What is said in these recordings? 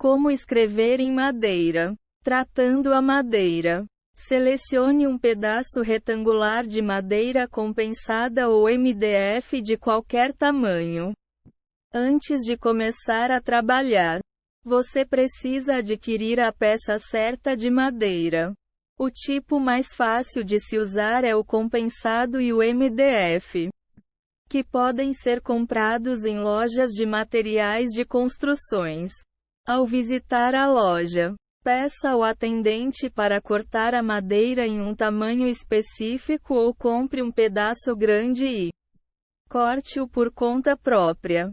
Como escrever em madeira. Tratando a madeira. Selecione um pedaço retangular de madeira compensada ou MDF de qualquer tamanho. Antes de começar a trabalhar, você precisa adquirir a peça certa de madeira. O tipo mais fácil de se usar é o compensado e o MDF, que podem ser comprados em lojas de materiais de construções. Ao visitar a loja, peça ao atendente para cortar a madeira em um tamanho específico ou compre um pedaço grande e corte-o por conta própria.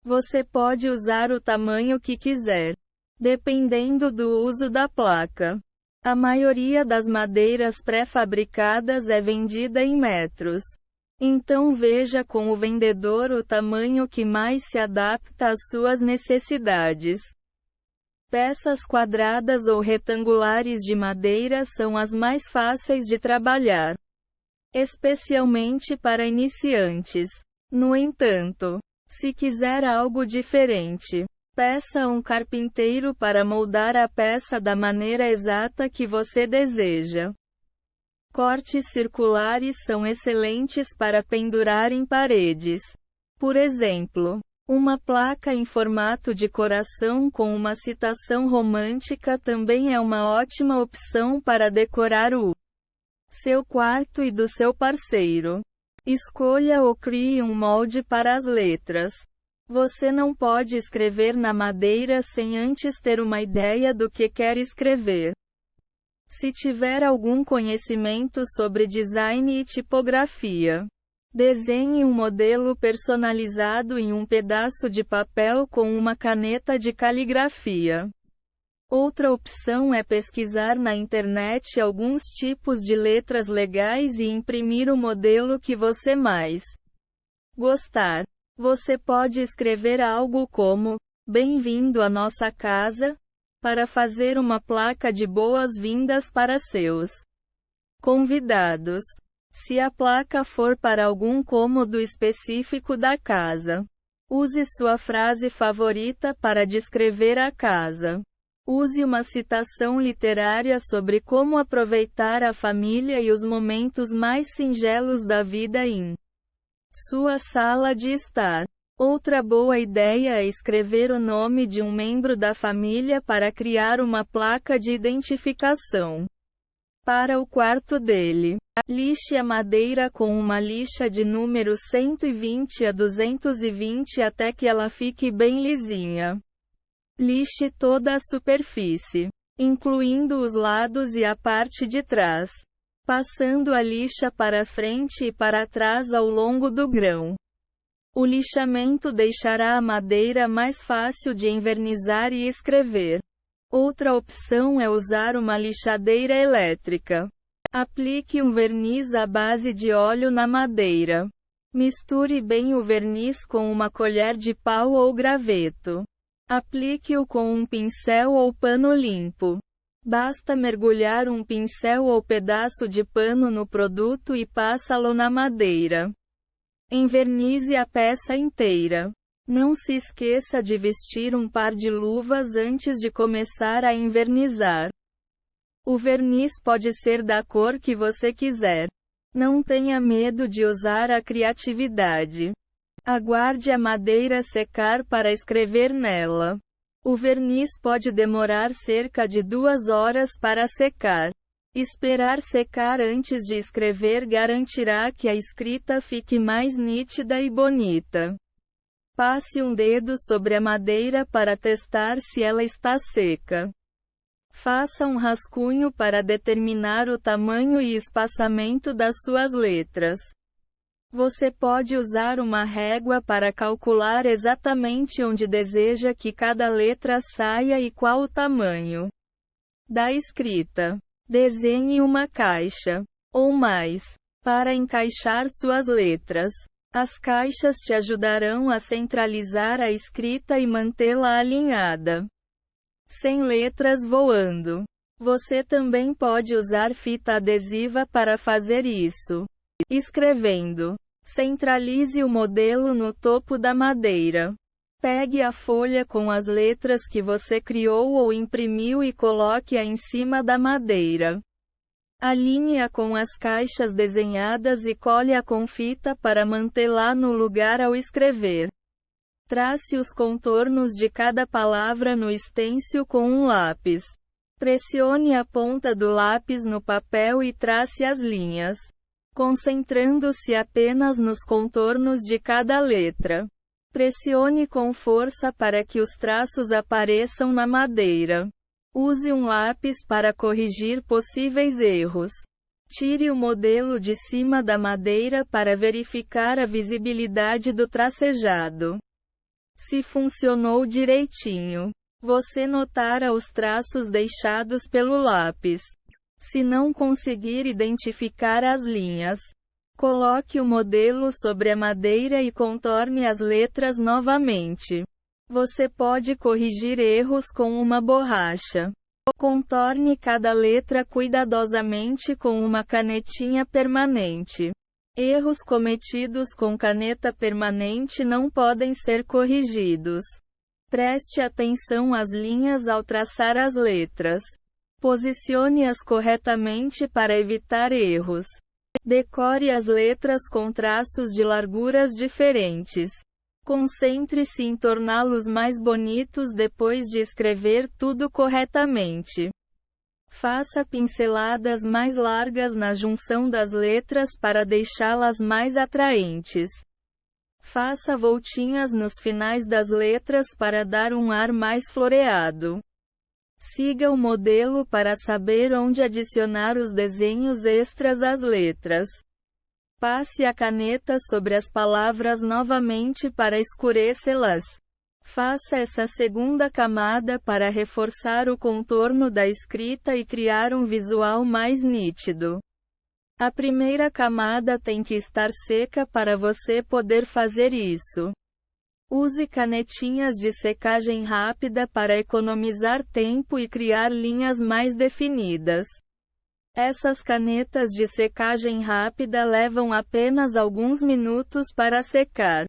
Você pode usar o tamanho que quiser, dependendo do uso da placa. A maioria das madeiras pré-fabricadas é vendida em metros. Então veja com o vendedor o tamanho que mais se adapta às suas necessidades. Peças quadradas ou retangulares de madeira são as mais fáceis de trabalhar, especialmente para iniciantes. No entanto, se quiser algo diferente, peça a um carpinteiro para moldar a peça da maneira exata que você deseja. Cortes circulares são excelentes para pendurar em paredes. Por exemplo, uma placa em formato de coração com uma citação romântica também é uma ótima opção para decorar o seu quarto e do seu parceiro. Escolha ou crie um molde para as letras. Você não pode escrever na madeira sem antes ter uma ideia do que quer escrever. Se tiver algum conhecimento sobre design e tipografia, desenhe um modelo personalizado em um pedaço de papel com uma caneta de caligrafia. Outra opção é pesquisar na internet alguns tipos de letras legais e imprimir o modelo que você mais gostar. Você pode escrever algo como: "Bem-vindo à nossa casa", para fazer uma placa de boas-vindas para seus convidados. Se a placa for para algum cômodo específico da casa, use sua frase favorita para descrever a casa. Use uma citação literária sobre como aproveitar a família e os momentos mais singelos da vida em sua sala de estar. Outra boa ideia é escrever o nome de um membro da família para criar uma placa de identificação para o quarto dele. Lixe a madeira com uma lixa de número 120 a 220 até que ela fique bem lisinha. Lixe toda a superfície, incluindo os lados e a parte de trás, passando a lixa para frente e para trás ao longo do grão. O lixamento deixará a madeira mais fácil de envernizar e escrever. Outra opção é usar uma lixadeira elétrica. Aplique um verniz à base de óleo na madeira. Misture bem o verniz com uma colher de pau ou graveto. Aplique-o com um pincel ou pano limpo. Basta mergulhar um pincel ou pedaço de pano no produto e passa-lo na madeira. Envernize a peça inteira. Não se esqueça de vestir um par de luvas antes de começar a envernizar. O verniz pode ser da cor que você quiser. Não tenha medo de usar a criatividade. Aguarde a madeira secar para escrever nela. O verniz pode demorar cerca de 2 horas para secar. Esperar secar antes de escrever garantirá que a escrita fique mais nítida e bonita. Passe um dedo sobre a madeira para testar se ela está seca. Faça um rascunho para determinar o tamanho e espaçamento das suas letras. Você pode usar uma régua para calcular exatamente onde deseja que cada letra saia e qual o tamanho da escrita. Desenhe uma caixa, ou mais, para encaixar suas letras. As caixas te ajudarão a centralizar a escrita e mantê-la alinhada, sem letras voando. Você também pode usar fita adesiva para fazer isso. Escrevendo. Centralize o modelo no topo da madeira. Pegue a folha com as letras que você criou ou imprimiu e coloque-a em cima da madeira. Alinhe-a com as caixas desenhadas e cole-a com fita para mantê-la no lugar ao escrever. Trace os contornos de cada palavra no stencil com um lápis. Pressione a ponta do lápis no papel e trace as linhas, concentrando-se apenas nos contornos de cada letra. Pressione com força para que os traços apareçam na madeira. Use um lápis para corrigir possíveis erros. Tire o modelo de cima da madeira para verificar a visibilidade do tracejado. Se funcionou direitinho, você notará os traços deixados pelo lápis. Se não conseguir identificar as linhas, coloque o modelo sobre a madeira e contorne as letras novamente. Você pode corrigir erros com uma borracha. Contorne cada letra cuidadosamente com uma canetinha permanente. Erros cometidos com caneta permanente não podem ser corrigidos. Preste atenção às linhas ao traçar as letras. Posicione-as corretamente para evitar erros. Decore as letras com traços de larguras diferentes. Concentre-se em torná-los mais bonitos depois de escrever tudo corretamente. Faça pinceladas mais largas na junção das letras para deixá-las mais atraentes. Faça voltinhas nos finais das letras para dar um ar mais floreado. Siga o modelo para saber onde adicionar os desenhos extras às letras. Passe a caneta sobre as palavras novamente para escurecê-las. Faça essa segunda camada para reforçar o contorno da escrita e criar um visual mais nítido. A primeira camada tem que estar seca para você poder fazer isso. Use canetinhas de secagem rápida para economizar tempo e criar linhas mais definidas. Essas canetas de secagem rápida levam apenas alguns minutos para secar.